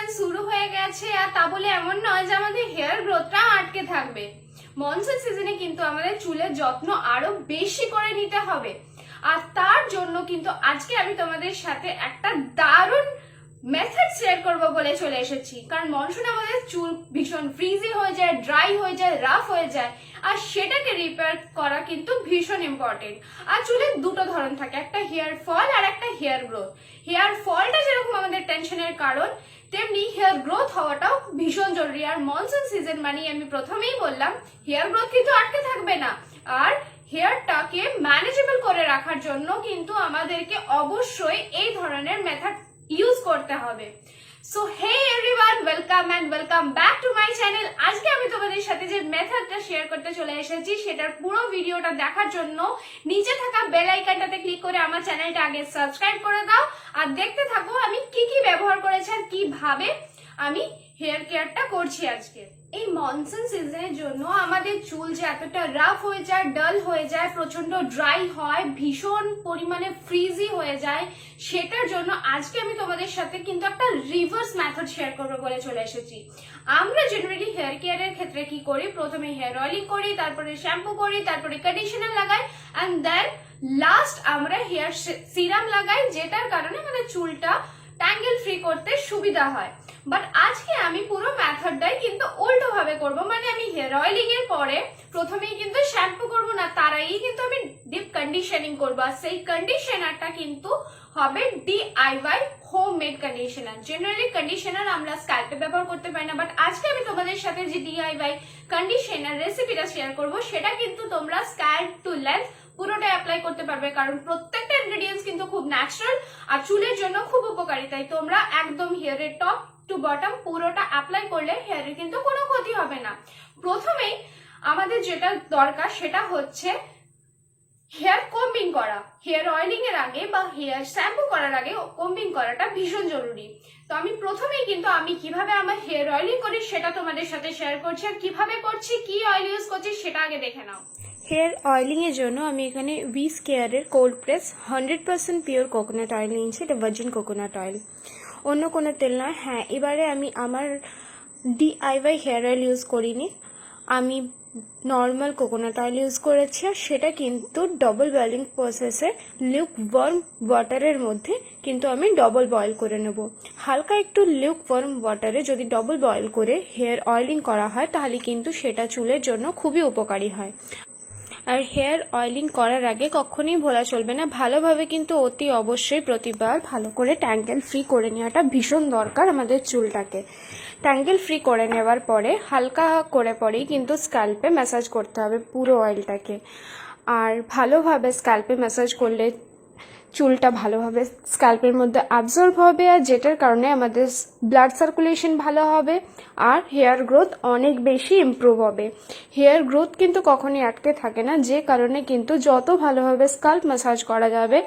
Season শুরু হয়ে গেছে, আর তা বলে এমন নয় যে আমাদের হেয়ার গ্রোথটা আটকে থাকবে। মনসুন সিজনে কিন্তু আমাদের চুলের যত্ন আরো বেশি করে নিতে হবে, আর তার জন্য কিন্তু আজকে আমি তোমাদের সাথে একটা দারুণ মেথড শেয়ার করবো বলে চলে এসেছি। কারণ মনসুন আমাদের চুল ভীষণ ফ্রিজি হয়ে যায়, ড্রাই হয়ে যায়, রাফ হয়ে যায়, আর সেটাকে রিপেয়ার করা কিন্তু ভীষণ ইম্পর্টেন্ট। আর চুলের দুটো ধরন থাকে, একটা হেয়ার ফল আর একটা হেয়ার গ্রোথ। হেয়ার ফলটা যেরকম আমাদের টেনশনের কারণ, তেমনি হেয়ার গ্রোথ হওয়াটাও ভীষণ জরুরি। আর মনসুন সিজন মানে আমি প্রথমেই বললাম হেয়ার গ্রোথ কিন্তু আটকে থাকবে না, আর হেয়ারটাকে ম্যানেজেবল করে রাখার জন্য কিন্তু আমাদেরকে অবশ্যই এই ধরনের মেথড ইউজ করতে হবে। So hey everyone, welcome and welcome back to my channel. আজকে আমি তোমাদের সাথে যে মেথডটা শেয়ার করতে চলে এসেছি সেটার পুরো ভিডিওটা দেখার জন্য নিচে থাকা বেল আইকনটাতে ক্লিক করে আমার চ্যানেলটা আগে সাবস্ক্রাইব করে দাও, আর দেখতে থাকো আমি কি কি ব্যবহার করেছি আর কিভাবে আমি হেয়ার কেয়ারটা করছি আজকে। এই মনসুন সিজনের জন্য আমাদের চুল যে এতটা রাফ হয়ে যায়, ডাল হয়ে যায়, প্রচন্ড ড্রাই হয়, ভীষণ পরিমাণে ফ্রিজি হয়ে যায়, সেটার জন্য আজকে আমি তোমাদের সাথে কিন্তু একটা রিভার্স মেথড শেয়ার করবো বলে চলে এসেছি। আমরা জেনারেলি হেয়ার কেয়ারের ক্ষেত্রে কি করি, প্রথমে হেয়ার অয়েলিং করি, তারপরে শ্যাম্পু করি, তারপরে কন্ডিশনার লাগাই, অ্যান্ড দেন লাস্ট আমরা হেয়ার সিরাম লাগাই, যেটার কারণে আমাদের চুলটা ট্যাঙ্গেল ফ্রি করতে সুবিধা হয়। বাট আজকে আমি পুরো মেথডটাই কিন্তু উল্টো ভাবে করবো, মানে আমি হেয়ার অয়েলিং এর পরে প্রথমেই কিন্তু শ্যাম্পু করবো না, তার আগেই কিন্তু আমি ডিপ কন্ডিশনিং করবো। আর সেই কন্ডিশনারটা কিন্তু হবে DIY homemade conditioner. Generally conditioner আমরা স্ক্যাল্পে ব্যবহার করতে পারি না, বাট আজকে আমি তোমাদের সাথে যে DIY কন্ডিশনার রেসিপিটা শেয়ার করবো সেটা কিন্তু তোমরা স্ক্যাল্প টু লেন্থ পুরোটাই অ্যাপ্লাই করতে পারবে, কারণ প্রত্যেকটা ইনগ্রেডিয়েন্টস কিন্তু খুব ন্যাচারাল আর চুলের জন্য খুব উপকারী। তাই তোমরা একদম হেয়ারের টপ টু বটম পুরোটা অ্যাপ্লাই করলে হেয়ারের কিন্তু কোনো ক্ষতি হবে না। প্রথমেই আমাদের যেটা দরকার সেটা হচ্ছে হেয়ার কম্বিং করা। হেয়ার অয়েলিং এর আগে বা হেয়ার শ্যাম্পু করার আগে কম্বিং করাটা ভীষণ জরুরি। তো আমি প্রথমেই কিন্তু আমি কিভাবে আমার হেয়ার অয়েলিং করি সেটা তোমাদের সাথে শেয়ার করছি, আর কিভাবে করছি, কি অয়েল ইউজ করছি সেটা আগে দেখে নাও। হেয়ার অয়েলিংয়ের জন্য আমি এখানে উইস কেয়ারের cold press 100% pure coconut oil নিয়েছি। এটা ভার্জিন কোকোনাট অয়েল, অন্য কোনো তেল নয়। হ্যাঁ, এবারে আমি আমার DIY হেয়ার অয়েল ইউজ করিনি, আমি নর্মাল কোকোনাট অয়েল ইউজ করেছি, আর সেটা কিন্তু ডবল বয়েলিং প্রসেসে লিউক ওয়ার্ম ওয়াটারের মধ্যে কিন্তু আমি ডবল বয়েল করে নেব। হালকা একটু লিউক ওয়ার্ম ওয়াটারে যদি ডবল বয়েল করে হেয়ার অয়েলিং করা হয় তাহলে কিন্তু সেটা চুলের জন্য খুবই উপকারী হয়। আর হেয়ার অয়েলিং করার আগে কখনোই ভোলা চলবে না, ভালোভাবে কিন্তু অতি অবশ্যই প্রতিবার ভালো করে ট্যাঙ্গেল ফ্রি করে নেওয়াটা ভীষণ দরকার আমাদের চুলটাকে। ট্যাঙ্গেল ফ্রি করে নেওয়ার পরে হালকা করে পরেই কিন্তু স্ক্যাল্পে ম্যাসাজ করতে হবে পুরো অয়েলটাকে। আর ভালোভাবে স্ক্যাল্পে ম্যাসাজ করলে চুলটা ভালোভাবে স্ক্যাল্পের মধ্যে অ্যাবজর্ব হবে, আর যেটার কারণে আমাদের ব্লাড সার্কুলেশন ভালো হবে আর হেয়ার গ্রোথ অনেক বেশি ইমপ্রুভ হবে। হেয়ার গ্রোথ কিন্তু কখনই আটকে থাকে না, যে কারণে কিন্তু যত ভালোভাবে স্ক্যাল্প ম্যাসাজ করা যাবে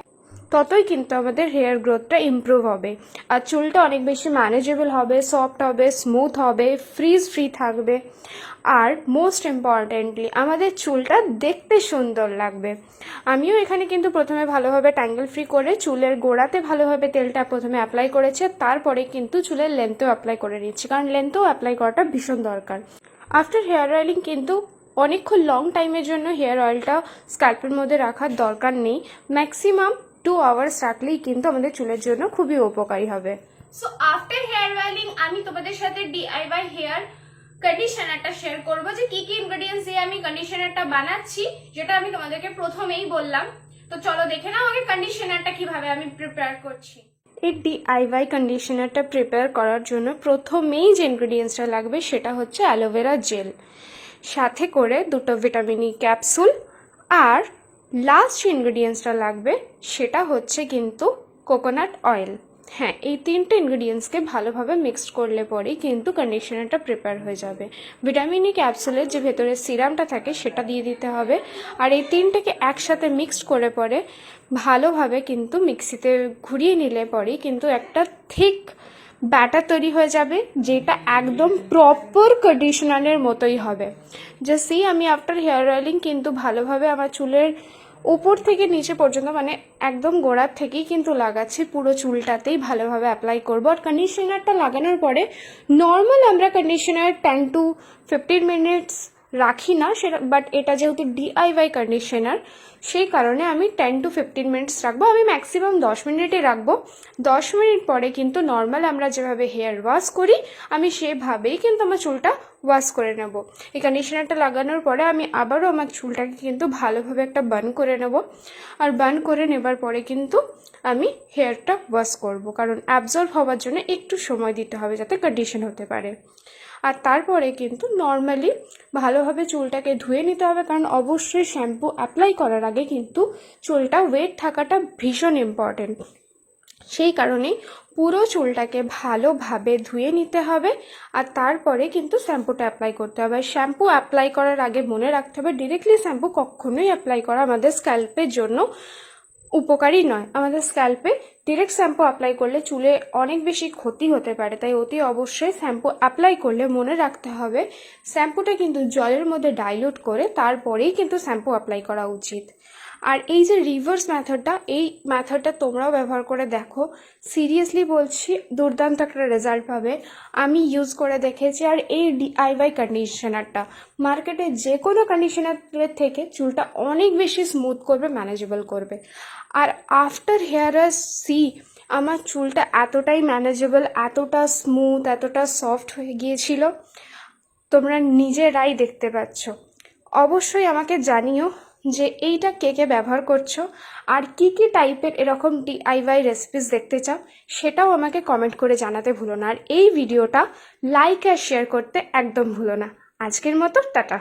ততই কিন্তু আমাদের হেয়ার গ্রোথটা ইমপ্রুভ হবে, আর চুলটা অনেক বেশি ম্যানেজেবল হবে, সফট হবে, স্মুথ হবে, ফ্রিজ ফ্রি থাকবে, আর মোস্ট ইম্পর্টেন্টলি আমাদের চুলটা দেখতে সুন্দর লাগবে। আমিও এখানে কিন্তু প্রথমে ভালোভাবে ট্যাঙ্গেল ফ্রি করে চুলের গোড়াতে ভালোভাবে তেলটা প্রথমে অ্যাপ্লাই করেছি, তারপরে কিন্তু চুলের লেন্থেও অ্যাপ্লাই করে নিচ্ছি, কারণ লেন্থেও অ্যাপ্লাই করাটা ভীষণ দরকার। আফটার হেয়ার অয়েলিং কিন্তু অনেকক্ষণ লং টাইমের জন্য হেয়ার অয়েলটা স্ক্যাল্পের মধ্যে রাখার দরকার নেই, ম্যাক্সিমাম 2 আওয়ার্স রাখলেই কিন্তু আমাদের চুলের জন্য খুবই উপকারী হবে। সো আফটার হেয়ার অয়েলিং আমি তোমাদের সাথে DIY হেয়ার কন্ডিশনারটা শেয়ার করবো, যে কি কি ইনগ্রেডিয়েন্টস দিয়ে আমি কন্ডিশনারটা বানাচ্ছি, যেটা আমি তোমাদেরকে প্রথমেই বললাম। তো চলো দেখে নাও আগে কন্ডিশনারটা কিভাবে আমি প্রিপেয়ার করছি। এই DIY কন্ডিশনারটা প্রিপেয়ার করার জন্য প্রথমেই যে ইনগ্রেডিয়েন্টসটা লাগবে সেটা হচ্ছে অ্যালোভেরা জেল, সাথে করে 2টো ভিটামিন ই ক্যাপসুল, আর লাস্ট যে ইনগ্রেডিয়েন্টসটা লাগবে সেটা হচ্ছে কিন্তু কোকোনাট অয়েল। হ্যাঁ, এই 3টে ইনগ্রেডিয়েন্টসকে ভালোভাবে মিক্সড করলে পরেই কিন্তু কন্ডিশনারটা প্রিপেয়ার হয়ে যাবে। ভিটামিন ই ক্যাপসুলের যে ভেতরে সিরামটা থাকে সেটা দিয়ে দিতে হবে, আর এই 3টেকে একসাথে মিক্সড করে পরে ভালোভাবে কিন্তু মিক্সিতে ঘুরিয়ে নিলে পরেই কিন্তু একটা থিক ব্যাটার তৈরি হয়ে যাবে, যেটা একদম প্রপার কন্ডিশনারের মতোই হবে। জাস্ট আমি আফটার হেয়ার অয়েলিং কিন্তু ভালোভাবে আমার চুলের ওপর থেকে নিচে পর্যন্ত মানে একদম গোড়ার থেকেই কিন্তু লাগাচ্ছি, পুরো চুলটাতেই ভালোভাবে অ্যাপ্লাই করবো। আর কন্ডিশনারটা লাগানোর পরে নর্মাল আমরা কন্ডিশনার 10 to 15 মিনিটস রাখি না সেটা, বাট এটা যেহেতু ডিআইওয়াই কন্ডিশনার সেই কারণে আমি 10 to 15 মিনিটস রাখবো। আমি ম্যাক্সিমাম 10 মিনিটই রাখবো। 10 মিনিট পরে কিন্তু নর্মাল আমরা যেভাবে হেয়ার ওয়াশ করি আমি সেভাবেই কিন্তু আমার চুলটা ওয়াশ করে নেব। এই কন্ডিশনারটা লাগানোর পরে আমি আবারও আমার চুলটাকে কিন্তু ভালোভাবে একটা বান করে নেব। আর বান করে নেবার পরে কিন্তু আমি হেয়ারটা ওয়াশ করব, কারণ অ্যাবজর্ব হওয়ার জন্য একটু সময় দিতে হবে যাতে কন্ডিশন হতে পারে। আর তারপরে কিন্তু নর্মালি ভালোভাবে চুলটাকে ধুয়ে নিতে হবে, কারণ অবশ্যই শ্যাম্পু অ্যাপ্লাই করার আগে কিন্তু চুলটা ওয়েট থাকাটা ভীষণ ইম্পর্টেন্ট। সেই কারণেই পুরো চুলটাকে ভালোভাবে ধুয়ে নিতে হবে আর তারপরে কিন্তু শ্যাম্পুটা অ্যাপ্লাই করতে হবে। শ্যাম্পু অ্যাপ্লাই করার আগে মনে রাখতে হবে ডিরেক্টলি শ্যাম্পু কখনোই অ্যাপ্লাই করা আমাদের স্ক্যাল্পের জন্য উপকারী নয়। আমাদের স্ক্যাল্পে ডিরেক্ট শ্যাম্পু অ্যাপ্লাই করলে চুলে অনেক বেশি ক্ষতি হতে পারে, তাই অতি অবশ্যই শ্যাম্পু অ্যাপ্লাই করলে মনে রাখতে হবে শ্যাম্পুটা কিন্তু জলের মধ্যে ডাইলিউট করে তারপরেই কিন্তু শ্যাম্পু অ্যাপ্লাই করা উচিত। আর এই যে রিভার্স মেথডটা, এই মেথডটা তোমরাও ব্যবহার করে দেখো, সিরিয়াসলি বলছি দুর্দান্ত একটা রেজাল্ট পাবে। আমি ইউজ করে দেখেছি। আর এই ডিআইওয়াই কন্ডিশনারটা মার্কেটে যে কোনো কন্ডিশনারের থেকে চুলটা অনেক বেশি স্মুথ করবে, ম্যানেজেবল করবে। আর আফটার হেয়ার সি আমার চুলটা এতটাই ম্যানেজেবল, এতটা স্মুথ, এতটা সফট হয়ে গিয়েছিল, তোমরা নিজেরাই দেখতে পাচ্ছ। অবশ্যই আমাকে জানিও যে এইটা কে কে ব্যবহার করছো আর কি কি টাইপের এরকম ডিআইওয়াই রেসিপিস দেখতে চাও সেটাও আমাকে কমেন্ট করে জানাতে ভুলো না। আর এই ভিডিওটা লাইক আর শেয়ার করতে একদম ভুলো না। আজকের মতো টাটা।